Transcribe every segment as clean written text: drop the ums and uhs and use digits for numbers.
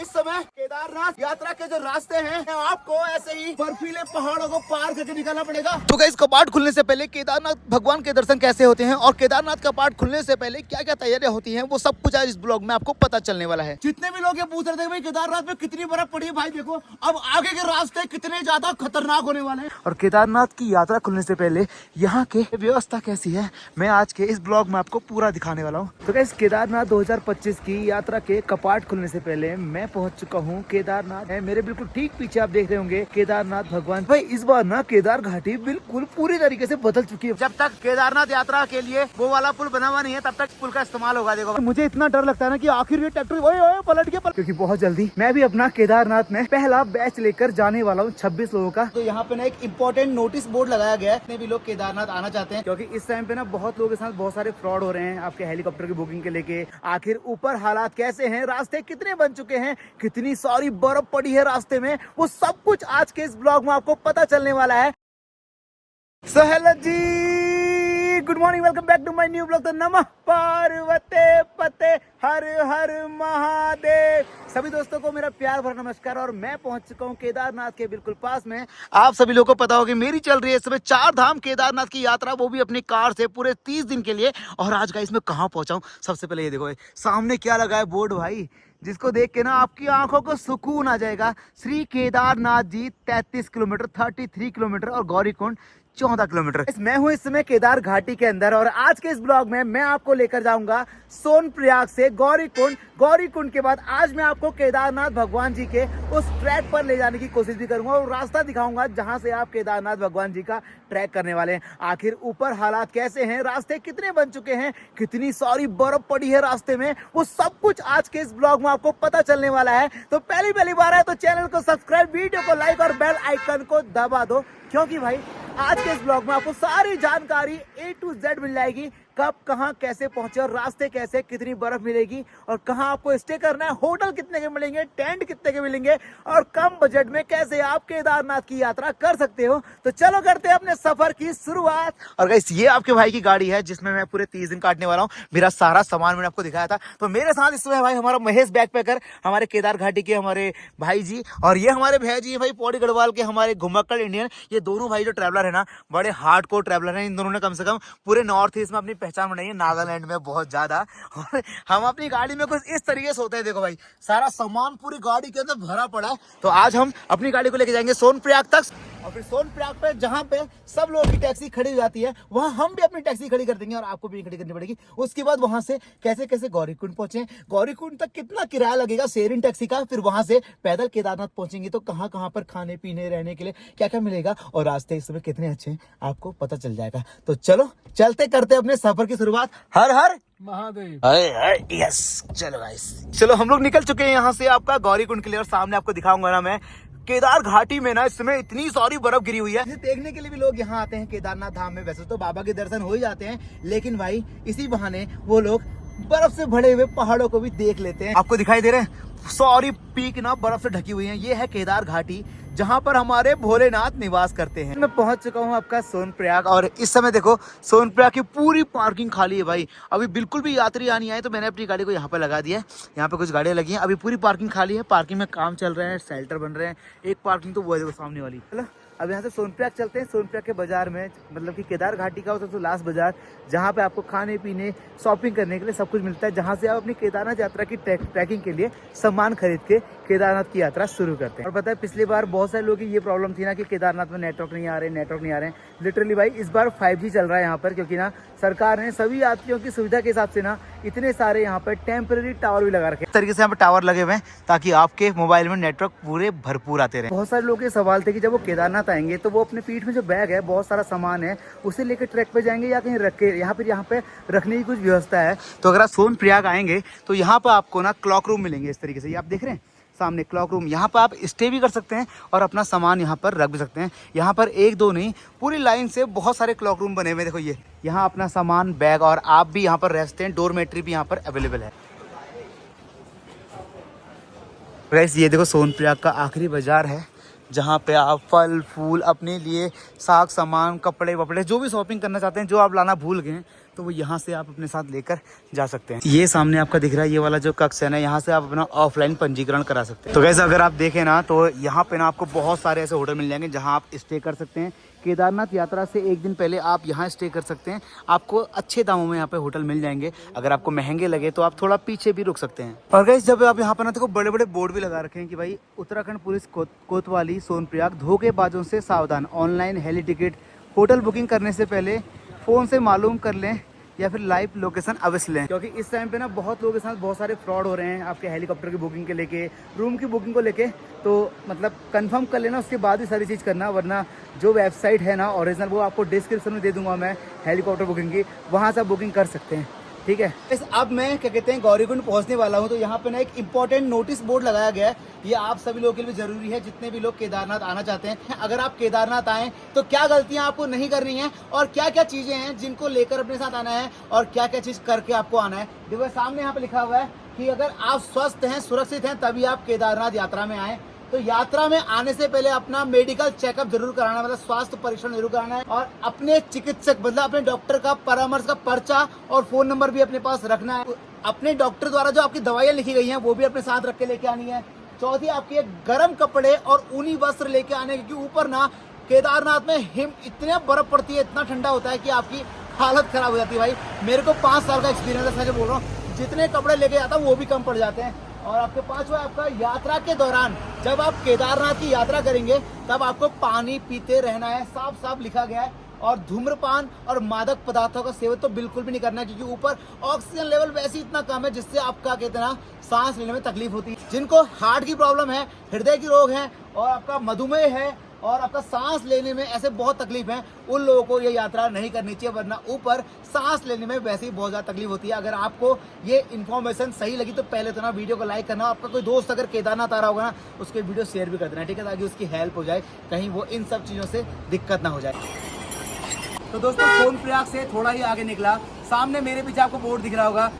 इस समय केदारनाथ यात्रा के जो रास्ते हैं आपको ऐसे ही बर्फीले पहाड़ों को पार करके निकलना पड़ेगा। तो गाइस कपाट खुलने से पहले केदारनाथ भगवान के दर्शन कैसे होते हैं और केदारनाथ कपाट खुलने से पहले क्या क्या तैयारियां होती हैं वो सब कुछ आज इस ब्लॉग में आपको पता चलने वाला है। जितने भी लोग ये पूछ रहे थे भाई केदारनाथ में कितनी बर्फ पड़ी है, भाई देखो अब आगे के रास्ते कितने ज्यादा खतरनाक होने वाले हैं। और केदारनाथ की यात्रा खुलने से पहले यहाँ के व्यवस्था कैसी है मैं आज के इस ब्लॉग में आपको पूरा दिखाने वाला हूँ। तो गाइस केदारनाथ 2025 की यात्रा के कपाट खुलने से पहले मैं पहुंच चुका हूँ केदारनाथ है। मेरे बिल्कुल ठीक पीछे आप देख रहे होंगे केदारनाथ भगवान। भाई इस बार ना केदार घाटी बिल्कुल पूरी तरीके से बदल चुकी है। जब तक केदारनाथ यात्रा के लिए वो वाला पुल बना हुआ नहीं है तब तक पुल का इस्तेमाल होगा। देखो मुझे इतना डर लगता है ना कि आखिर ये ट्रैक्टर पलट गया क्योंकि बहुत जल्दी मैं भी अपना केदारनाथ में पहला बैच लेकर जाने वाला हूँ 26 लोगों का। तो यहाँ पे ना एक इम्पोर्टेंट नोटिस बोर्ड लगाया गया है जितने भी लोग केदारनाथ आना चाहते हैं, क्योंकि इस टाइम पे ना बहुत लोगों के साथ बहुत सारे फ्रॉड हो रहे हैं आपके हेलीकॉप्टर की बुकिंग के लेके। आखिर ऊपर हालात कैसे हैं, रास्ते कितने बन चुके हैं, कितनी सारी बर्फ पड़ी है रास्ते में, वो सब कुछ आज के इस ब्लॉग में आपको पता चलने वाला है। So hello ji, good morning, welcome back to my new blog. तो नमः पार्वते पते हर हर महादेव। सभी दोस्तों को मेरा प्यार भरा नमस्कार। और मैं पहुंच चुका हूं केदारनाथ के बिल्कुल पास में। आप सभी लोगों को पता होगा मेरी चल रही है इस समय 4 धाम केदारनाथ की यात्रा, वो भी अपनी कार से पूरे 30 दिन के लिए। और आज का इसमें कहाँ पहुंचा हूं, सबसे पहले ये देखो सामने क्या लगा है बोर्ड भाई, जिसको देख के ना आपकी आंखों को सुकून आ जाएगा। श्री केदारनाथ जी 33 किलोमीटर 33 किलोमीटर और गौरीकुंड 14 किलोमीटर। मैं हूं इस समय केदार घाटी के अंदर और आज के इस ब्लॉग में मैं आपको लेकर जाऊंगा सोनप्रयाग से गौरीकुंड। गौरीकुंड के बाद आज मैं आपको केदारनाथ भगवान जी के उस ट्रैक पर ले जाने की कोशिश भी करूंगा और रास्ता दिखाऊंगा जहां से आप केदारनाथ भगवान जी का ट्रैक करने वाले हैं। आखिर ऊपर हालात कैसे हैं, रास्ते कितने बन चुके हैं, कितनी सारी बर्फ पड़ी है रास्ते में, वो सब कुछ आज के इस ब्लॉग में आपको पता चलने वाला है। तो पहली बार है तो चैनल को सब्सक्राइब, वीडियो को लाइक और बेल आइकन को दबा दो, क्योंकि भाई आज के इस ब्लॉग में आपको सारी जानकारी A to Z मिल जाएगी। कब कहां कैसे पहुंचे और रास्ते कैसे, कितनी बर्फ मिलेगी और कहां आपको स्टे करना है, होटल कितने के मिलेंगे, टेंट कितने के मिलेंगे और कम बजट में कैसे आप केदारनाथ की यात्रा कर सकते हो। तो चलो करते हैं अपने सफर की शुरुआत। और गाइस ये आपके भाई की गाड़ी है जिसमें मैं पूरे 30 दिन काटने वाला हूँ। मेरा सारा सामान मैंने आपको दिखाया था। तो मेरे साथ इस समय भाई हमारा महेश बैकपैकर, हमारे केदार घाटी के हमारे भाई जी, और ये हमारे भैया जी भाई पौड़ी गढ़वाल के हमारे घुमक्कड़ इंडियन। ये दोनों भाई जो ट्रैवलर है ना बड़े हार्ड कोर ट्रैवलर हैं। इन दोनों ने कम से कम पूरे नॉर्थ ईस्ट में अपनी पहचान बनाई है, नागालैंड में बहुत ज्यादा। और हम अपनी गाड़ी में कुछ इस तरीके से होते हैं, देखो भाई सारा सामान पूरी गाड़ी के अंदर भरा पड़ा है। तो आज हम अपनी गाड़ी को लेके जाएंगे सोनप्रयाग तक और फिर सोनप्रयाग पे जहाँ पे सब लोगों की टैक्सी खड़ी हो जाती है वहां हम भी अपनी टैक्सी खड़ी कर देंगे और आपको भी खड़ी करनी पड़ेगी। उसके बाद वहां से कैसे कैसे गौरीकुंड पहुंचे, गौरीकुंड तक कितना किराया लगेगा शेयरिंग टैक्सी का, फिर वहां से पैदल केदारनाथ पहुंचेंगे तो कहाँ कहाँ पर खाने पीने रहने के लिए क्या क्या मिलेगा और रास्ते इस समय कितने अच्छे हैं आपको पता चल जाएगा। तो चलो चलते करते अपने सफर की शुरुआत। हर हर महादेव। यस चलो गाइस, चलो हम लोग निकल चुके हैं यहाँ से आपका गौरीकुंड के लिए। और सामने आपको दिखाऊंगा ना मैं केदार घाटी में ना इस समय इतनी सारी बर्फ गिरी हुई है। देखने के लिए भी लोग यहाँ आते हैं केदारनाथ धाम में। वैसे तो बाबा के दर्शन हो ही जाते हैं, लेकिन भाई इसी बहाने वो लोग बर्फ से भरे हुए पहाड़ों को भी देख लेते हैं। आपको दिखाई दे रहे हैं सारी पीक ना बर्फ से ढकी हुई है। ये है केदार घाटी जहाँ पर हमारे भोलेनाथ निवास करते हैं। मैं पहुंच चुका हूँ आपका सोनप्रयाग और इस समय देखो सोनप्रयाग की पूरी पार्किंग खाली है भाई। अभी बिल्कुल भी यात्री आ नहीं आए तो मैंने अपनी गाड़ी को यहाँ पर लगा दिया है। यहाँ पे कुछ गाड़ियाँ लगी हैं, अभी पूरी पार्किंग खाली है। पार्किंग में काम चल रहे हैं, शेल्टर बन रहे हैं। एक पार्किंग तो वो है देखो सामने वाली। चलो अब यहाँ से सोनप्रयाग चलते हैं। सोनप्रयाग के बाजार में, मतलब कि केदार घाटी का सबसे लास्ट बाजार, जहाँ पे आपको खाने पीने शॉपिंग करने के लिए सब कुछ मिलता है, जहाँ से आप अपनी केदारनाथ यात्रा की ट्रैकिंग के लिए सामान खरीद के केदारनाथ की यात्रा शुरू करते हैं। और पता है पिछली बार बहुत सारे लोगों की ये प्रॉब्लम थी ना कि केदारनाथ में नेटवर्क नहीं आ रहे। लिटरली भाई इस बार 5G चल रहा है यहाँ पर, क्योंकि ना सरकार ने सभी यात्रियों की सुविधा के हिसाब से ना इतने सारे यहाँ पर टेम्पररी टावर भी लगा रखे हैं। इस तरीके से यहाँ पर टावर लगे हुए हैं ताकि आपके मोबाइल में नेटवर्क पूरे भरपूर आते रहे। बहुत सारे लोग ये सवाल थे कि जब वो केदारनाथ आएंगे तो वो अपने पीठ में जो बैग है, बहुत सारा सामान है, उसे लेकर ट्रैक पे जाएंगे या कहीं रख के यहाँ पे रखने की कुछ व्यवस्था है। तो अगर आप सोनप्रयाग आएंगे तो यहाँ पर आपको ना क्लॉक रूम मिलेंगे इस तरीके से। ये आप देख रहे हैं सामने क्लॉक रूम, यहाँ पर आप स्टे भी कर सकते हैं और अपना सामान यहाँ पर रख भी सकते हैं। यहाँ पर एक दो नहीं, पूरी लाइन से बहुत सारे क्लॉक रूम बने हुए। देखो ये यहाँ अपना सामान, बैग और आप भी यहाँ पर रह सकते हैं। डोरमेट्री भी यहाँ पर अवेलेबल है। गाइस ये देखो सोनप्रयाग का आखिरी बाजार है जहाँ पे आप फल फूल अपने लिए, साग सामान, कपड़े वपड़े जो भी शॉपिंग करना चाहते हैं, जो आप लाना भूल गए तो वो यहाँ से आप अपने साथ लेकर जा सकते हैं। ये सामने आपका दिख रहा है ये वाला जो कक्ष है ना, यहाँ से आप अपना ऑफलाइन पंजीकरण करा सकते हैं। तो गाइस अगर आप देखें ना तो यहाँ पे ना आपको बहुत सारे ऐसे होटल मिल जाएंगे जहाँ आप स्टे कर सकते हैं। केदारनाथ यात्रा से एक दिन पहले आप यहाँ स्टे कर सकते हैं, आपको अच्छे दामों में यहाँ पे होटल मिल जाएंगे। अगर आपको महंगे लगे तो आप थोड़ा पीछे भी रुक सकते हैं। और गाइस जब आप यहाँ पर ना देखो बड़े बड़े बोर्ड भी लगा रखे हैं कि भाई उत्तराखंड पुलिस कोतवाली सोनप्रयाग धोखेबाजों से सावधान, online heli ticket hotel booking करने से पहले फ़ोन से मालूम कर लें या फिर लाइव लोकेशन अवश्य लें, क्योंकि इस टाइम पे ना बहुत लोगों के साथ बहुत सारे फ्रॉड हो रहे हैं आपके हेलीकॉप्टर की बुकिंग के लेके, रूम की बुकिंग को लेके। तो मतलब कंफर्म कर लेना, उसके बाद ही सारी चीज़ करना, वरना जो वेबसाइट है ना ओरिजिनल वो आपको डिस्क्रिप्शन में दे दूंगा मैं हेलीकॉप्टर बुकिंग की, वहाँ से आप बुकिंग कर सकते हैं। ठीक है, अब मैं क्या कहते हैं गौरीकुंड पहुंचने वाला हूं। तो यहाँ पे ना एक इंपॉर्टेंट नोटिस बोर्ड लगाया गया है, ये आप सभी लोगों के लिए जरूरी है जितने भी लोग केदारनाथ आना चाहते हैं। अगर आप केदारनाथ आएँ तो क्या गलतियां आपको नहीं करनी है और क्या क्या चीजें हैं जिनको लेकर अपने साथ आना है और क्या क्या चीज करके आपको आना है। देखो सामने यहाँ पे लिखा हुआ है कि अगर आप स्वस्थ हैं सुरक्षित हैं तभी आप केदारनाथ यात्रा में आए। तो यात्रा में आने से पहले अपना मेडिकल चेकअप जरूर कराना, मतलब स्वास्थ्य परीक्षण जरूर कराना है और अपने चिकित्सक मतलब अपने डॉक्टर का परामर्श का पर्चा और फोन नंबर भी अपने पास रखना है। अपने डॉक्टर द्वारा जो आपकी दवाइयाँ लिखी गई हैं वो भी अपने साथ रख के लेके आनी है। चौथी, आपके गर्म कपड़े और ऊनी वस्त्र लेके आने, क्योंकि ऊपर ना केदारनाथ में इतने बर्फ पड़ती है, इतना ठंडा होता है कि आपकी हालत खराब हो जाती है। भाई मेरे को 5 साल का एक्सपीरियंस है, मैं बोल रहा हूँ, जितने कपड़े लेके जाता हूँ वो भी कम पड़ जाते हैं। और आपके पांचवा, आपका यात्रा के दौरान जब आप केदारनाथ की यात्रा करेंगे तब आपको पानी पीते रहना है, साफ साफ लिखा गया है। और धूम्रपान और मादक पदार्थों का सेवन तो बिल्कुल भी नहीं करना है, क्योंकि ऊपर ऑक्सीजन लेवल वैसे इतना कम है जिससे आपका कहते हैं सांस लेने में तकलीफ होती है। जिनको हार्ट की प्रॉब्लम है, हृदय की रोग है और आपका मधुमेह है और आपका सांस लेने में ऐसे बहुत तकलीफ है, उन लोगों को ये यात्रा नहीं करनी चाहिए, वरना ऊपर सांस लेने में वैसे ही बहुत ज़्यादा तकलीफ होती है। अगर आपको ये इन्फॉर्मेशन सही लगी तो पहले तो ना वीडियो को लाइक करना, आपका कोई दोस्त अगर केदारनाथ आ रहा होगा ना उसके वीडियो शेयर भी कर देना, ठीक है, ताकि उसकी हेल्प हो जाए, कहीं वो इन सब चीज़ों से दिक्कत ना हो जाए। तो दोस्तों सोनप्रयाग से थोड़ा ही आगे निकला, सामने मेरे पीछे आपको बोर्ड दिख रहा होगा।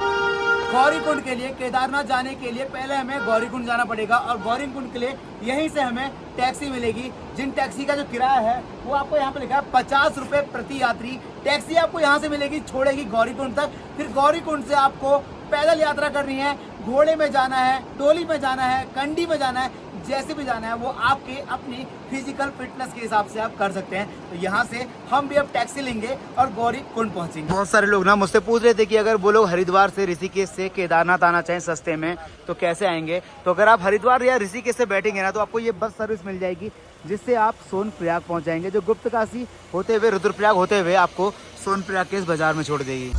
गौरीकुंड के लिए, केदारनाथ जाने के लिए पहले हमें गौरीकुंड जाना पड़ेगा और गौरीकुंड के लिए यहीं से हमें टैक्सी मिलेगी। जिन टैक्सी का जो किराया है वो आपको यहाँ पे लिखा है 50 रुपये प्रति यात्री। टैक्सी आपको यहाँ से मिलेगी, छोड़ेगी गौरीकुंड तक। फिर गौरीकुंड से आपको पैदल यात्रा करनी है, घोड़े में जाना है, डोली में जाना है, कंडी में जाना है, जैसे भी जाना है वो आपके अपनी फिजिकल फिटनेस के हिसाब से आप कर सकते हैं। तो यहाँ से हम भी अब टैक्सी लेंगे और गौरीकुंड पहुँचेंगे। बहुत सारे लोग ना मुझसे पूछ रहे थे कि अगर वो लोग हरिद्वार से ऋषिकेश से केदारनाथ आना चाहें सस्ते में तो कैसे आएंगे। तो अगर आप हरिद्वार या ऋषिकेश से बैठेंगे ना तो आपको ये बस सर्विस मिल जाएगी जिससे आप सोनप्रयाग पहुँच जाएंगे, जो गुप्तकाशी होते हुए रुद्रप्रयाग होते हुए आपको सोनप्रयाग के इस बाजार में छोड़ देगी।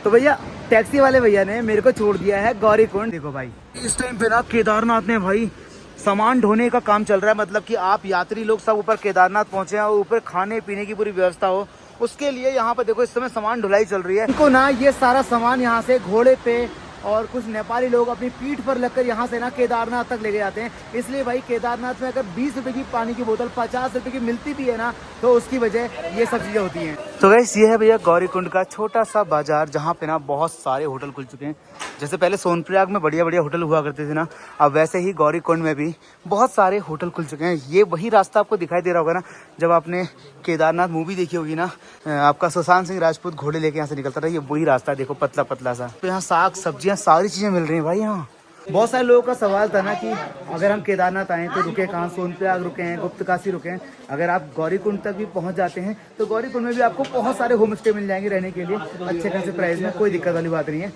तो भैया टैक्सी वाले भैया ने मेरे को छोड़ दिया है गौरीकुंड। देखो भाई इस टाइम पे ना केदारनाथ में भाई सामान ढोने का काम चल रहा है, मतलब कि आप यात्री लोग सब ऊपर केदारनाथ पहुंचे हैं और ऊपर खाने पीने की पूरी व्यवस्था हो, उसके लिए यहाँ पे देखो इस समय सामान ढुलाई चल रही है। इनको ना ये सारा सामान यहाँ से घोड़े पे और कुछ नेपाली लोग अपनी पीठ पर लगकर यहाँ से ना केदारनाथ तक लेके जाते हैं। इसलिए भाई केदारनाथ में अगर 20 रुपए की पानी की बोतल 50 रुपए की मिलती भी है ना तो उसकी वजह ये सब चीजें होती हैं। तो गाइस ये है भैया गौरीकुंड का छोटा सा बाजार, जहाँ पे ना बहुत सारे होटल खुल चुके हैं। जैसे पहले सोनप्रयाग में बढ़िया बढ़िया होटल हुआ करते थे ना, अब वैसे ही गौरीकुंड में भी बहुत सारे होटल खुल चुके हैं। ये वही रास्ता आपको दिखाई दे रहा होगा ना, जब आपने केदारनाथ मूवी देखी होगी ना, आपका सुशांत सिंह राजपूत घोड़े लेके यहाँ से निकलता था, ये वही रास्ता देखो पतला पतला सा। तो यहाँ साग सब्जियाँ सारी चीजें मिल रही हैं भाई। यहाँ बहुत सारे लोगों का सवाल था ना कि अगर हम केदारनाथ आए तो रुके कहाँ, सोनप्रयाग रुके हैं, गुप्तकाशी रुके हैं। अगर आप गौरीकुंड तक भी पहुंच जाते हैं तो गौरीकुंड में भी आपको बहुत सारे होम स्टे मिल जाएंगे रहने के लिए अच्छे खासे प्राइस में, कोई दिक्कत वाली बात नहीं है।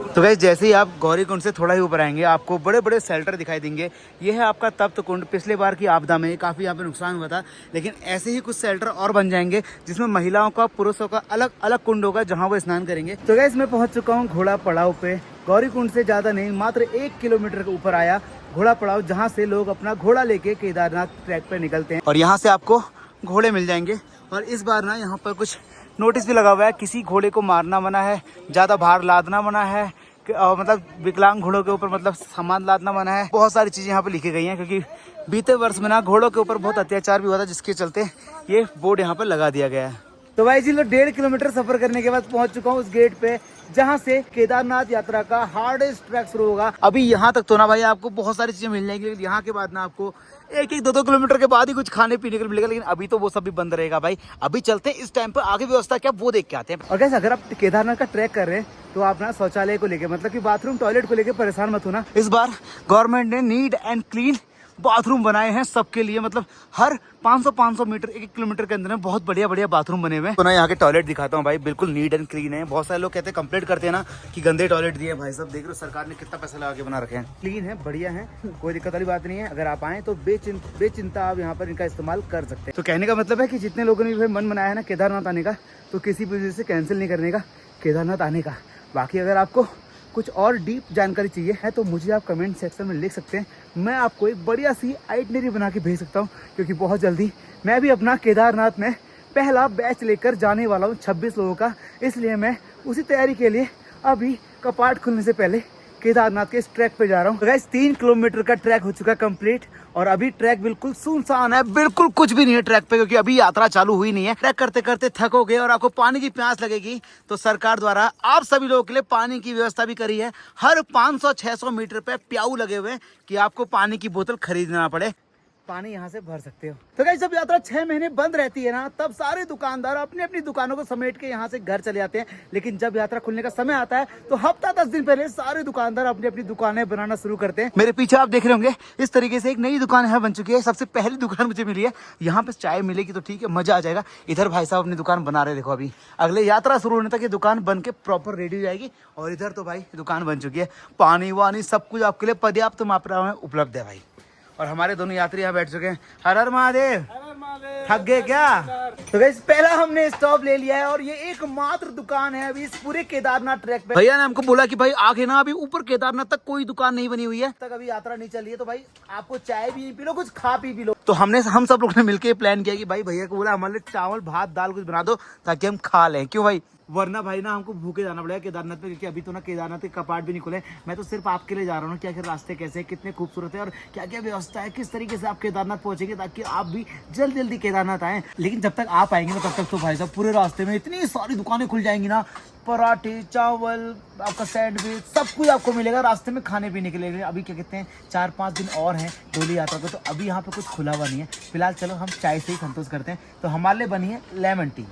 तो गाइस जैसे ही आप गौरीकुंड से थोड़ा ही ऊपर आएंगे आपको बड़े बड़े शेल्टर दिखाई देंगे। ये है आपका तप्त कुंड। पिछले बार की आपदा में काफ़ी यहाँ पे नुकसान हुआ था, लेकिन ऐसे ही कुछ शेल्टर और बन जाएंगे जिसमें महिलाओं का पुरुषों का अलग अलग कुंड होगा जहाँ वो स्नान करेंगे। तो गाइस मैं पहुँच चुका हूँ घोड़ा पड़ाव पे। गौरीकुंड से ज़्यादा नहीं, मात्र 1 किलोमीटर के ऊपर आया घोड़ा पड़ाव, जहाँ से लोग अपना घोड़ा लेके केदारनाथ ट्रैक पर निकलते हैं और यहाँ से आपको घोड़े मिल जाएंगे। और इस बार ना यहाँ पर कुछ नोटिस भी लगा हुआ है, किसी घोड़े को मारना मना है, ज़्यादा भार लादना मना है, मतलब विकलांग घोड़ों के ऊपर मतलब सामान लादना मना है। बहुत सारी चीज़ें यहाँ पे लिखी गई हैं, क्योंकि बीते वर्ष में ना घोड़ों के ऊपर बहुत अत्याचार भी हुआ था, जिसके चलते ये बोर्ड यहाँ पर लगा दिया गया है। तो भाई जी लोग 1.5 किलोमीटर सफर करने के बाद पहुंच चुका हूँ उस गेट पे जहाँ से केदारनाथ यात्रा का हार्डेस्ट ट्रैक शुरू होगा। अभी यहाँ तक तो ना भाई आपको बहुत सारी चीजें मिल जाएंगी, लेकिन यहाँ के बाद ना आपको 1-2 किलोमीटर के बाद ही कुछ खाने पीने को मिलेगा, लेकिन अभी तो वो सब भी बंद रहेगा भाई। अभी चलते हैं, इस टाइम पर आगे व्यवस्था क्या वो देख के आते हैं। और कैसे अगर आप केदारनाथ का ट्रैक कर रहे हैं तो आप ना शौचालय को लेके मतलब कि बाथरूम टॉयलेट को लेके परेशान मत होना। इस बार गवर्नमेंट ने नीट एंड क्लीन बाथरूम बनाए हैं सबके लिए, मतलब हर 500 मीटर 1 किलोमीटर के अंदर में बहुत बढ़िया बाथरूम बने हुए हैं। तो ना यहाँ के टॉयलेट दिखाता हूँ भाई, बिल्कुल नीट एंड क्लीन है। बहुत सारे लोग कहते हैं, कंप्लेंट करते हैं ना कि गंदे टॉयलेट दिए। भाई साहब देख रहे हो सरकार ने कितना पैसा लगा के बना रखे हैं। क्लीन है, बढ़िया है, कोई दिक्कत वाली बात नहीं है। अगर आप आए तो बेचिंता आप यहाँ पर इनका इस्तेमाल कर सकते हैं। तो कहने का मतलब है कि जितने लोगों ने भी मन बनाया है ना केदारनाथ आने का, तो किसी भी वजह से कैंसिल नहीं करने का केदारनाथ आने का। बाकी अगर आपको कुछ और डीप जानकारी चाहिए है तो मुझे आप कमेंट सेक्शन में लिख सकते हैं। मैं आपको एक बढ़िया सी आइटनरी बना के भेज सकता हूँ, क्योंकि बहुत जल्दी मैं भी अपना केदारनाथ में पहला बैच लेकर जाने वाला हूँ 26 लोगों का। इसलिए मैं उसी तैयारी के लिए अभी कपाट खुलने से पहले केदारनाथ के इस ट्रैक पे जा रहा हूँ। गाइस 3 किलोमीटर का ट्रैक हो चुका है कंप्लीट, और अभी ट्रैक बिल्कुल सुनसान है, बिल्कुल कुछ भी नहीं है ट्रैक पे, क्योंकि अभी यात्रा चालू हुई नहीं है। ट्रैक करते करते थकोगे और आपको पानी की प्यास लगेगी, तो सरकार द्वारा आप सभी लोगों के लिए पानी की व्यवस्था भी करी है। हर 500-600 मीटर पे प्याऊ लगे हुए हैं कि आपको पानी की बोतल खरीदना पड़े, पानी यहाँ से भर सकते हो। तो गाइस जब यात्रा 6 महीने बंद रहती है ना, तब सारे दुकानदार अपनी अपनी दुकानों को समेट के यहाँ से घर चले जाते हैं। लेकिन जब यात्रा खुलने का समय आता है तो हफ्ता 10 दिन पहले सारे दुकानदार अपनी अपनी दुकानें बनाना शुरू करते हैं। मेरे पीछे आप देख रहे होंगे इस तरीके से एक नई दुकान है बन चुकी है। सबसे पहली दुकान मुझे मिली है, यहाँ पे चाय मिलेगी तो ठीक है, मजा आ जाएगा। इधर भाई साहब अपनी दुकान बना रहे, देखो अभी अगले यात्रा शुरू होने तक ये दुकान बन के प्रॉपर रेडी हो जाएगी। और इधर तो भाई दुकान बन चुकी है, पानी वानी सब कुछ आपके लिए पर्याप्त मात्रा में उपलब्ध है भाई। और हमारे दोनों यात्री यहाँ बैठ चुके हैं। हर हर महादेव। थक गए क्या? तो गाइस पहला हमने स्टॉप ले लिया है, और ये एकमात्र दुकान है अभी इस पूरे केदारनाथ ट्रैक पे। भैया ने हमको बोला कि भाई आगे ना अभी ऊपर केदारनाथ तक कोई दुकान नहीं बनी हुई है, तक अभी यात्रा नहीं चली है, तो भाई आपको चाय भी पी लो, कुछ खा पी लो। तो हम सब लोग ने मिलकर प्लान किया कि भाई भैया को बोला हमारे लिए चावल भात दाल कुछ बना दो ताकि हम खा लें। क्यों भाई, वरना भाई ना हमको भूखे जाना पड़ेगा केदारनाथ पे, क्योंकि अभी तो ना केदारनाथ के कपाट भी नहीं खुले। मैं तो सिर्फ आपके लिए जा रहा हूँ, क्या क्या रास्ते कैसे कितने खूबसूरत है और क्या क्या व्यवस्था है, किस तरीके से आप केदारनाथ पहुंचेंगे, ताकि आप भी जल्दी केदारनाथ आए। लेकिन जब तक आप आएंगे ना तब तक तो भाई साहब पूरे रास्ते में इतनी सारी दुकानें खुल जाएंगी ना, पराठे चावल आपका सैंडविच सब कुछ आपको मिलेगा रास्ते में खाने पीने के लिए। अभी क्या कहते हैं 4-5 दिन और हैं डोली यात्रा को, तो अभी यहाँ पे कुछ खुला हुआ नहीं है फिलहाल। चलो हम चाय से ही संतोष करते हैं। तो हमारे लिए बनी है लेमन टी।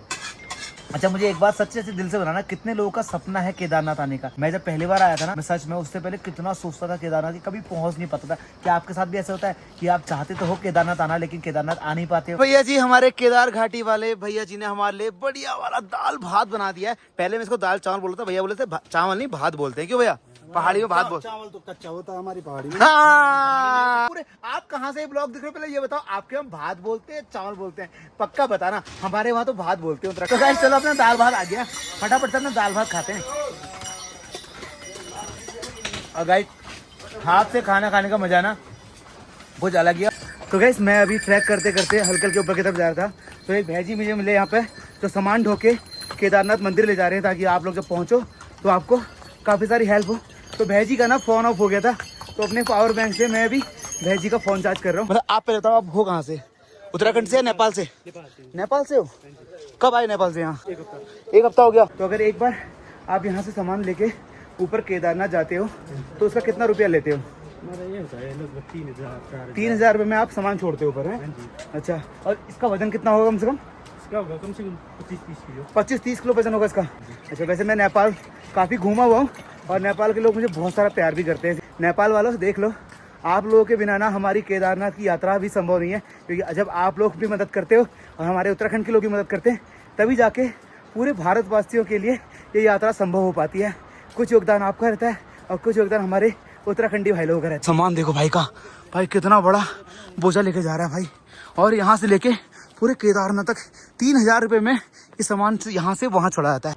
अच्छा मुझे एक बात सच्चे से दिल से बताना, कितने लोगों का सपना है केदारनाथ आने का? मैं जब पहली बार आया था ना, मैं सच में उससे पहले कितना सोचता था केदारनाथ की, कभी पहुंच नहीं पाता था। क्या आपके साथ भी ऐसा होता है कि आप चाहते तो हो केदारनाथ आना, लेकिन केदारनाथ आ नहीं पाते हो? भैया जी हमारे केदार घाटी वाले भैया जी ने हमारे लिए बढ़िया वाला दाल भात बना दिया है। पहले मैं इसको दाल चावल बोलता था, भैया बोले थे चावल नहीं भात बोलते हैं। क्यों भैया? पहाड़ी में भात बोलते, चावल तो कच्चा होता है हमारी पहाड़ी में। हाँ। पूरे आप कहाँ से ब्लॉग देख रहे हो, पहले ये बताओ, आपके हम भात बोलते हैं चावल बोलते हैं? पक्का बताना, हमारे वहाँ तो भात बोलते हैं। तो गाइस चलो अपना दाल भात आ गया, फटाफट से अपना दाल भात खाते हैं। और गाइस हाथ से खाना खाने का मजा ना कुछ अलग ही है। तो गाइस मैं अभी ट्रैक करते करते हल्कल के ऊपर की तरफ जा रहा था, तो एक भैजी मुझे मिले यहाँ पे, जो सामान ढोके केदारनाथ मंदिर ले जा रहे हैं, ताकि आप लोग जब पहुँचो तो आपको काफ़ी सारी हेल्प हो। तो भैजी का ना फोन ऑफ हो गया था, तो अपने पावर बैंक से मैं अभी भैजी का फोन चार्ज कर रहा हूँ। मतलब आप पहले बताओ, आप हो कहाँ से? उत्तराखंड से या नेपाल से? नेपाल से हो? कब आए नेपाल से यहाँ? एक हफ्ता हो गया। तो अगर एक बार आप यहाँ से सामान लेके ऊपर केदारनाथ जाते हो तो उसका कितना रुपया लेते हो? 3,000 रुपये में आप सामान छोड़ते हो ऊपर है? अच्छा, और इसका वजन कितना होगा कम से कम? इसका होगा कम से कम 25-30 किलो। 25-30 किलो वजन होगा इसका। अच्छा, वैसे मैं नेपाल काफ़ी घूमा हुआ हूँ, और नेपाल के लोग मुझे बहुत सारा प्यार भी करते हैं। नेपाल वालों देख लो, आप लोगों के बिना ना हमारी केदारनाथ की यात्रा भी संभव नहीं है, क्योंकि जब आप लोग भी मदद करते हो और हमारे उत्तराखंड के लोग भी मदद करते हैं, तभी जाके पूरे भारतवासियों के लिए ये यात्रा संभव हो पाती है। कुछ योगदान आपका रहता है और कुछ योगदान हमारे उत्तराखंडी भाई लोगों का रहता है। सामान देखो भाई का, भाई कितना बड़ा बोझा लेके जा रहा है भाई, और यहाँ से लेके पूरे केदारनाथ तक 3,000 रुपये में ये सामान यहाँ से वहाँ छोड़ा जाता है।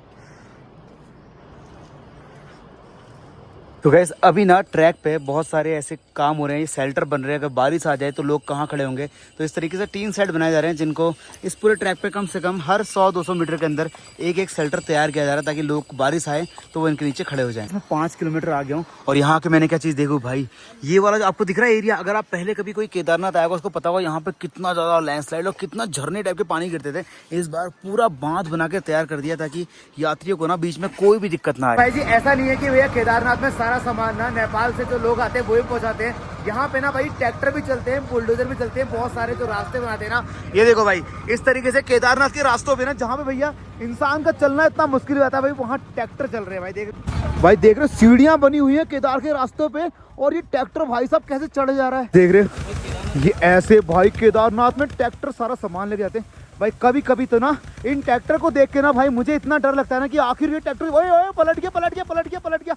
तो गैस अभी ना ट्रैक पे बहुत सारे ऐसे काम हो रहे हैं, ये शेल्टर बन रहे हैं। अगर बारिश आ जाए तो लोग कहाँ खड़े होंगे, तो इस तरीके से 3 सेट बनाए जा रहे हैं जिनको इस पूरे ट्रैक पे कम से कम हर 100-200 मीटर के अंदर एक एक शेल्टर तैयार किया जा रहा है ताकि लोग बारिश आए तो वो इनके नीचे खड़े हो जाए। मैं 5 किलोमीटर आ गया हूँ और यहाँ के मैंने क्या चीज़ देखूँ भाई, ये वाला जो आपको दिख रहा है एरिया, अगर आप पहले कभी कोई केदारनाथ आएगा उसको पता होगा यहाँ पे कितना ज़्यादा लैंडस्लाइड और कितना झरने टाइप के पानी गिरते थे। इस बार पूरा बांध बना के तैयार कर दिया ताकि यात्रियों को ना बीच में कोई भी दिक्कत ना आए। भाई जी ऐसा नहीं है कि भैया केदारनाथ में सारा सामान ना नेपाल से जो लोग आते हैं वही पहुंचाते हैं। यहाँ पे ना भाई ट्रैक्टर भी चलते हैं, बुलडोजर भी चलते हैं, बहुत सारे जो रास्ते बनाते हैं ना, ये देखो भाई इस तरीके से केदारनाथ के रास्तों पे ना जहाँ पे भैया इंसान का चलना इतना मुश्किल हो जाता है भाई, वहाँ ट्रैक्टर चल रहे हैं। भाई देख रहे हो सीढ़ियाँ बनी हुई है केदार के रास्तों पे और ये ट्रैक्टर भाई साहब कैसे चढ़ जा रहा है, देख रहे हो। ये ऐसे भाई केदारनाथ में ट्रैक्टर सारा सामान लेके जाते हैं भाई। कभी कभी तो ना इन ट्रैक्टर को देख के ना भाई मुझे इतना डर लगता है ना कि आखिर ये ट्रैक्टर पलट गया।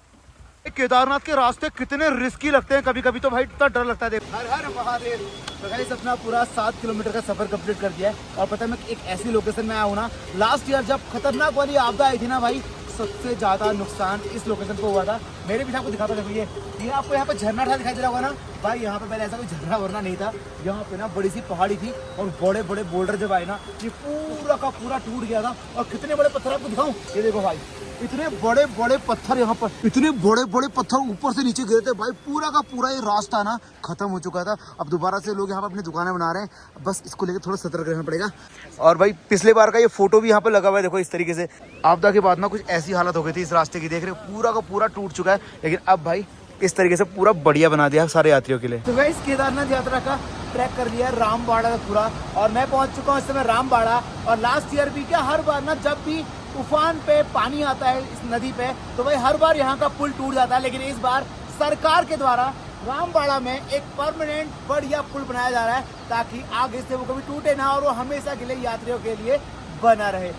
केदारनाथ के रास्ते कितने रिस्की लगते हैं कभी कभी, तो भाई इतना डर लगता है। हर हर महादेव। तो गाइस अपना पूरा 7 किलोमीटर का सफर कंप्लीट कर दिया है और पता है मैं एक ऐसी लोकेशन में आया हूँ ना, लास्ट ईयर जब खतरनाक वाली आपदा आई थी ना भाई, सबसे ज्यादा नुकसान इस लोकेशन पे हुआ था। मेरे पीछे आपको दिखाता था ये आपको यहाँ पे झरना ठा दिखाई दे रहा होगा ना भाई, यहाँ पे पहले ऐसा कोई झरना वरना नहीं था। यहाँ पे ना बड़ी सी पहाड़ी थी और बड़े बड़े बोल्डर जब आए ना ये पूरा का पूरा टूट गया था। और कितने बड़े पत्थर आपको दिखाऊं, ये देखो भाई इतने बड़े बड़े पत्थर, यहाँ पर इतने बड़े बड़े पत्थर ऊपर से नीचे गिरे थे भाई। पूरा का पूरा ये रास्ता ना खत्म हो चुका था। अब दोबारा से लोग यहाँ पर अपनी दुकानें बना रहे हैं, बस इसको लेकर थोड़ा सतर्क रहना पड़ेगा। और भाई पिछले बार का ये फोटो भी यहाँ पे लगा हुआ है, देखो इस तरीके से आपदा के बाद ना कुछ ऐसी हालत हो गई थी इस रास्ते की, देख रहे हो पूरा का पूरा टूट चुका है। लेकिन अब भाई इस तरीके से पूरा बढ़िया बना दिया सारे यात्रियों के लिए। तो गाइस केदारनाथ यात्रा का ट्रैक कर लिया है रामबाड़ा का पूरा, और मैं पहुंच चुका हूँ इस समय रामबाड़ा। और लास्ट ईयर भी क्या हर बार ना जब भी तूफान पे पानी आता है इस नदी पे तो भाई हर बार यहाँ का पुल टूट जाता है। लेकिन इस बार सरकार के द्वारा रामबाड़ा में एक परमानेंट बढ़िया पुल बनाया जा रहा है ताकि आगे से वो कभी टूटे ना और वो हमेशा के लिए यात्रियों के लिए बना रहे।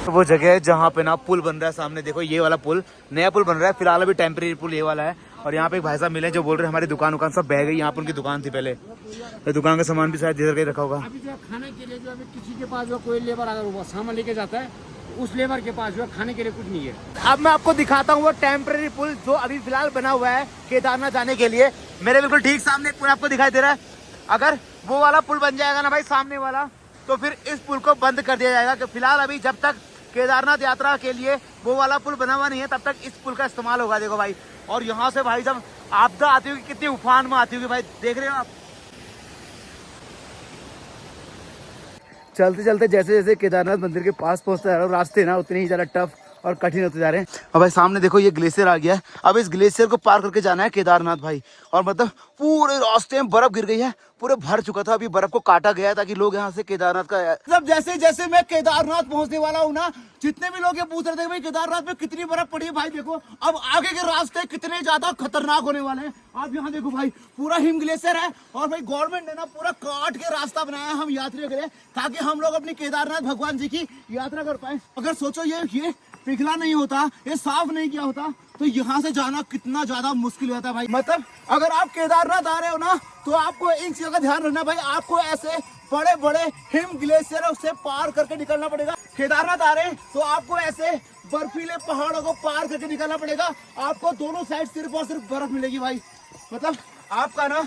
तो वो जगह है जहाँ पे ना पुल बन रहा है, सामने देखो ये वाला पुल नया पुल बन रहा है, फिलहाल अभी टेम्परेरी पुल ये वाला है। और यहाँ पे एक भाई साहब मिले जो बोल रहे हैं हमारी दुकान सब बह गई। यहाँ पे उनकी दुकान थी पहले, तो दुकान का सामान भी शायद इधर कहीं रखा होगा। अभी जो खाने के लिए जो अभी किसी के पास जो कोई लेबर अगर वो सामान लेके जाता है उस लेबर के पास जो खाने के लिए कुछ नहीं है। अब मैं आपको दिखाता हूँ वो टेम्परेरी पुल जो अभी फिलहाल बना हुआ है केदारनाथ जाने के लिए। मेरे बिल्कुल ठीक सामने पुल आपको दिखाई दे रहा है। अगर वो वाला पुल बन जाएगा ना भाई सामने वाला, तो फिर इस पुल को बंद कर दिया जाएगा। कि फिलहाल अभी जब तक केदारनाथ यात्रा के लिए वो वाला पुल बना हुआ नहीं है तब तक इस पुल का इस्तेमाल होगा। देखो भाई, और यहाँ से भाई जब आपदा आती होगी कितनी उफान में आती होगी भाई, देख रहे हो आप। चलते चलते जैसे जैसे केदारनाथ मंदिर के पास पहुंचते जा रहे हो, रास्ते ना उतने ही ज्यादा टफ और कठिन होते जा रहे हैं। और भाई सामने देखो ये ग्लेशियर आ गया है, अब इस ग्लेशियर को पार करके जाना है केदारनाथ भाई। और मतलब पूरे रास्ते में बर्फ गिर गई है, पूरे भर चुका था, अभी बर्फ को काटा गया है ताकि लोग यहाँ से केदारनाथ का मतलब जैसे जैसे मैं केदारनाथ पहुंचने वाला हूँ ना, जितने भी लोग ये पूछ रहे थे भाई केदारनाथ में कितनी बर्फ पड़ी है, भाई देखो अब आगे के रास्ते कितने ज्यादा खतरनाक होने वाले हैं। आप यहाँ देखो भाई पूरा हिम ग्लेशियर है और भाई गवर्नमेंट ने ना पूरा काट के रास्ता बनाया है हम यात्रियों के लिए ताकि हम लोग अपनी केदारनाथ भगवान जी की यात्रा कर पाए। अगर सोचो ये पिघला नहीं होता, ये साफ नहीं किया होता तो यहाँ से जाना कितना ज्यादा मुश्किल होता है भाई। मतलब अगर आप केदारनाथ आ रहे हो ना तो आपको इन चीजों का ध्यान रखना भाई, आपको ऐसे बड़े बड़े हिम ग्लेशियरों से पार करके निकलना पड़ेगा। केदारनाथ आ रहे हैं तो आपको ऐसे बर्फीले पहाड़ों को पार करके निकलना पड़ेगा। आपको दोनों साइड सिर्फ और सिर्फ बर्फ मिलेगी भाई। मतलब आपका ना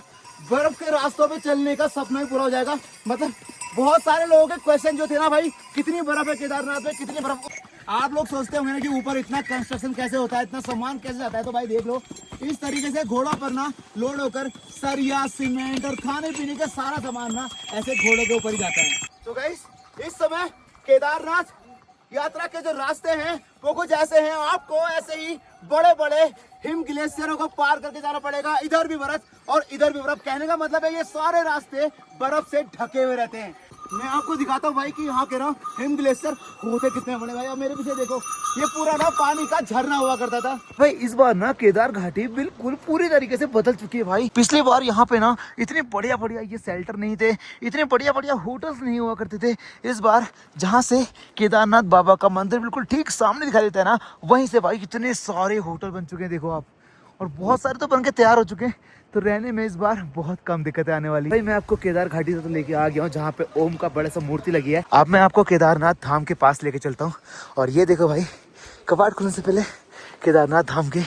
बर्फ के रास्तों पे चलने का सपना ही पूरा हो जाएगा। मतलब बहुत सारे लोगों के क्वेश्चन जो थे ना भाई, कितनी बर्फ है केदारनाथ में, कितनी बर्फ। आप लोग सोचते होंगे कि ऊपर इतना कंस्ट्रक्शन कैसे होता है, इतना सामान कैसे जाता है, तो भाई देख लो इस तरीके से घोड़ा पर ना लोड होकर सरिया सीमेंट और खाने पीने का सारा सामान ना ऐसे घोड़े के ऊपर ही जाता है। तो गाइस इस समय केदारनाथ यात्रा के जो रास्ते हैं वो कुछ ऐसे हैं, आपको ऐसे ही बड़े बड़े हिम ग्लेशियरों को पार करके जाना पड़ेगा। इधर भी बर्फ और इधर भी बर्फ, कहने का मतलब है ये सारे रास्ते बर्फ से ढके हुए रहते हैं। मैं आपको दिखाता हूँ भाई कि यहाँ के ना हिम ग्लेशियर होते कितने बड़े भाई। और मेरे पीछे देखो ये पूरा ना पानी का झरना हुआ करता था भाई। इस बार ना केदार घाटी बिल्कुल पूरी तरीके से बदल चुकी है भाई। पिछली बार यहाँ पे ना इतने बढ़िया बढ़िया ये शेल्टर नहीं थे, इतने बढ़िया बढ़िया होटल्स नहीं हुआ करते थे। इस बार जहाँ से केदारनाथ बाबा का मंदिर बिल्कुल ठीक सामने दिखाई देता है ना, वहीं से भाई इतने सारे होटल बन चुके हैं देखो आप, और बहुत सारे तो बन के तैयार हो चुके हैं। तो रहने में इस बार बहुत कम दिक्कतें आने वाली भाई। मैं आपको केदार घाटी से तो लेके आ गया हूँ जहाँ पे ओम का बड़ा सा मूर्ति लगी है। अब मैं आपको केदारनाथ धाम के पास लेके चलता हूँ। और ये देखो भाई कपाट खुलने से पहले केदारनाथ धाम के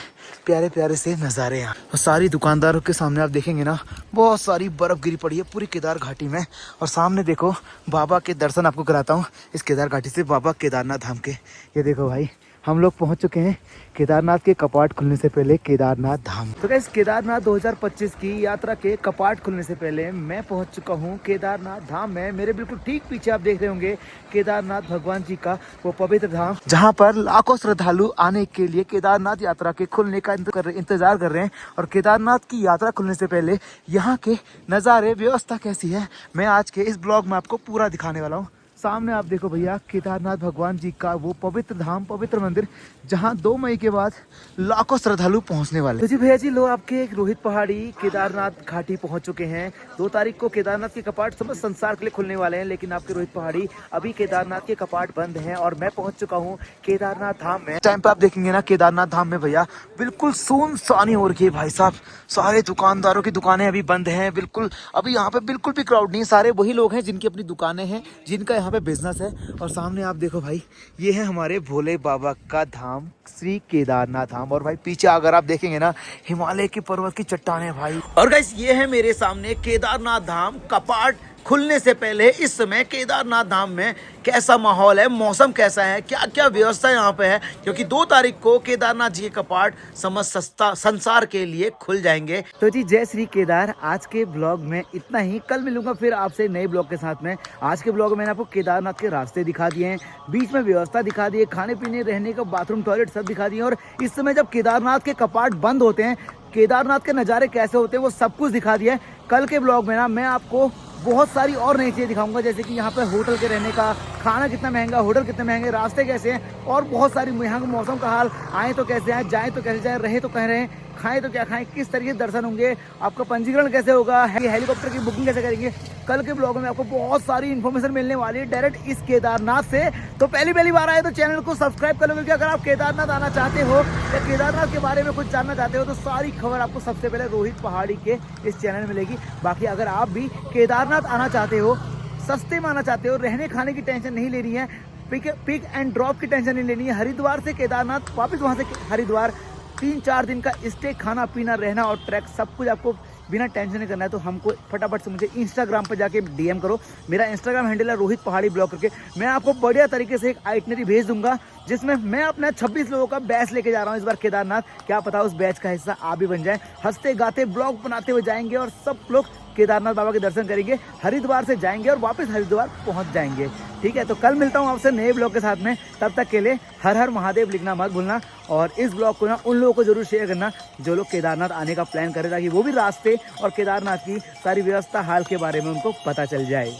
प्यारे प्यारे से नज़ारे हैं। और सारी दुकानदारों के सामने आप देखेंगे ना, बहुत सारी बर्फ गिरी पड़ी है पूरी केदार घाटी में। और सामने देखो बाबा के दर्शन आपको कराता हूँ इस केदार घाटी से, बाबा केदारनाथ धाम के। ये देखो भाई, हम लोग पहुंच चुके हैं केदारनाथ के कपाट खुलने से पहले केदारनाथ धाम। तो गाइस केदारनाथ 2025 की यात्रा के कपाट खुलने से पहले मैं पहुंच चुका हूं केदारनाथ धाम में। मेरे बिल्कुल ठीक पीछे आप देख रहे होंगे केदारनाथ भगवान जी का वो पवित्र धाम, जहां पर लाखों श्रद्धालु आने के लिए केदारनाथ यात्रा के खुलने का इंतजार कर रहे हैं। और केदारनाथ की यात्रा खुलने से पहले यहाँ के नज़ारे, व्यवस्था कैसी है, मैं आज के इस ब्लॉग में आपको पूरा दिखाने वाला हूँ। सामने आप देखो भैया केदारनाथ भगवान जी का वो पवित्र धाम, पवित्र मंदिर, जहां 2 मई के बाद लाखों श्रद्धालु पहुंचने वाले। तो जी भैया जी, लोग आपके रोहित पहाड़ी केदारनाथ घाटी पहुंच चुके हैं। 2 तारीख को केदारनाथ के कपाट समस्त संसार के लिए खुलने वाले हैं, लेकिन आपके रोहित पहाड़ी अभी केदारनाथ के कपाट बंद हैं। और मैं पहुंच चुका हूँ केदारनाथ धाम में। टाइम पे आप देखेंगे ना केदारनाथ धाम में भैया बिल्कुल सुनसानी हो रही है भाई साहब। सारे दुकानदारों की दुकानें अभी बंद हैं बिल्कुल। अभी यहाँ पे बिल्कुल भी क्राउड नहीं, सारे वही लोग हैं जिनकी अपनी दुकानें हैं, जिनका यहाँ पे बिजनेस है। और सामने आप देखो भाई, ये है हमारे भोले बाबा का धाम, श्री केदारनाथ धाम। और भाई पीछे अगर आप देखेंगे ना, हिमालय के पर्वत की चट्टानें भाई। और गाइस ये है मेरे सामने केदारनाथ धाम कपाट खुलने से पहले इस समय केदारनाथ धाम में कैसा माहौल है, मौसम कैसा है, क्या क्या व्यवस्था यहाँ पे है, क्योंकि 2 तारीख को केदारनाथ जी के कपाट समस्त संसार के लिए खुल जाएंगे। तो जी जय श्री केदार। आज के ब्लॉग में इतना ही, कल मिलूंगा फिर आपसे नए ब्लॉग के साथ में। आज के ब्लॉग में मैंने आपको केदारनाथ के रास्ते दिखा दिए हैं, बीच में व्यवस्था दिखा दी है, खाने पीने रहने का बाथरूम टॉयलेट सब दिखा दिए। और इस समय जब केदारनाथ के कपाट बंद होते हैं, केदारनाथ के नज़ारे कैसे होते हैं, वो सब कुछ दिखा दिया है। कल के ब्लॉग में ना मैं आपको बहुत सारी और नई चीज़ें दिखाऊंगा, जैसे कि यहाँ पे होटल के रहने का, खाना कितना महंगा, होटल कितने महंगे, रास्ते कैसे हैं, और बहुत सारी यहाँ का मौसम का हाल, आए तो कैसे आए, जाए तो कैसे जाए, रहे तो कह रहे हैं, खाएं तो क्या खाएं, किस तरीके से दर्शन होंगे, आपका पंजीकरण कैसे होगा, हेलीकॉप्टर की बुकिंग कैसे करेंगे। कल के ब्लॉग में आपको बहुत सारी इन्फॉर्मेशन मिलने वाली है डायरेक्ट इस केदारनाथ से। तो पहली बार आए तो चैनल को सब्सक्राइब कर लो, क्योंकि अगर आप केदारनाथ आना चाहते हो या केदारनाथ के बारे में कुछ जानना चाहते हो तो सारी खबर आपको सबसे पहले रोहित पहाड़ी के इस चैनल में मिलेगी। बाकी अगर आप भी केदारनाथ आना चाहते हो, सस्ते में आना चाहते हो, रहने खाने की टेंशन नहीं लेनी है, पिक एंड ड्रॉप की टेंशन नहीं लेनी है, हरिद्वार से केदारनाथ वापस वहाँ से हरिद्वार 3-4 दिन का स्टे, खाना पीना रहना और ट्रैक सब कुछ आपको बिना टेंशन नहीं करना है। तो हमको फटाफट से मुझे इंस्टाग्राम पर जाके डीएम करो। मेरा इंस्टाग्राम हैंडल है रोहित पहाड़ी ब्लॉग करके। मैं आपको बढ़िया तरीके से एक आइटनरी भेज दूंगा, जिसमें मैं अपना 26 लोगों का बैच लेके जा रहा हूँ इस बार केदारनाथ। क्या पता उस बैच का हिस्सा आप भी बन जाए। हंसते गाते ब्लॉग बनाते हुए जाएंगे और सब लोग केदारनाथ बाबा के दर्शन करेंगे, हरिद्वार से जाएंगे और वापस हरिद्वार पहुंच जाएंगे। ठीक है, तो कल मिलता हूं आपसे नए ब्लॉग के साथ में। तब तक के लिए हर हर महादेव लिखना मत भूलना, और इस ब्लॉग को ना उन लोगों को जरूर शेयर करना जो लोग केदारनाथ आने का प्लान करें, ताकि वो भी रास्ते और केदारनाथ की सारी व्यवस्था हाल के बारे में उनको पता चल जाए।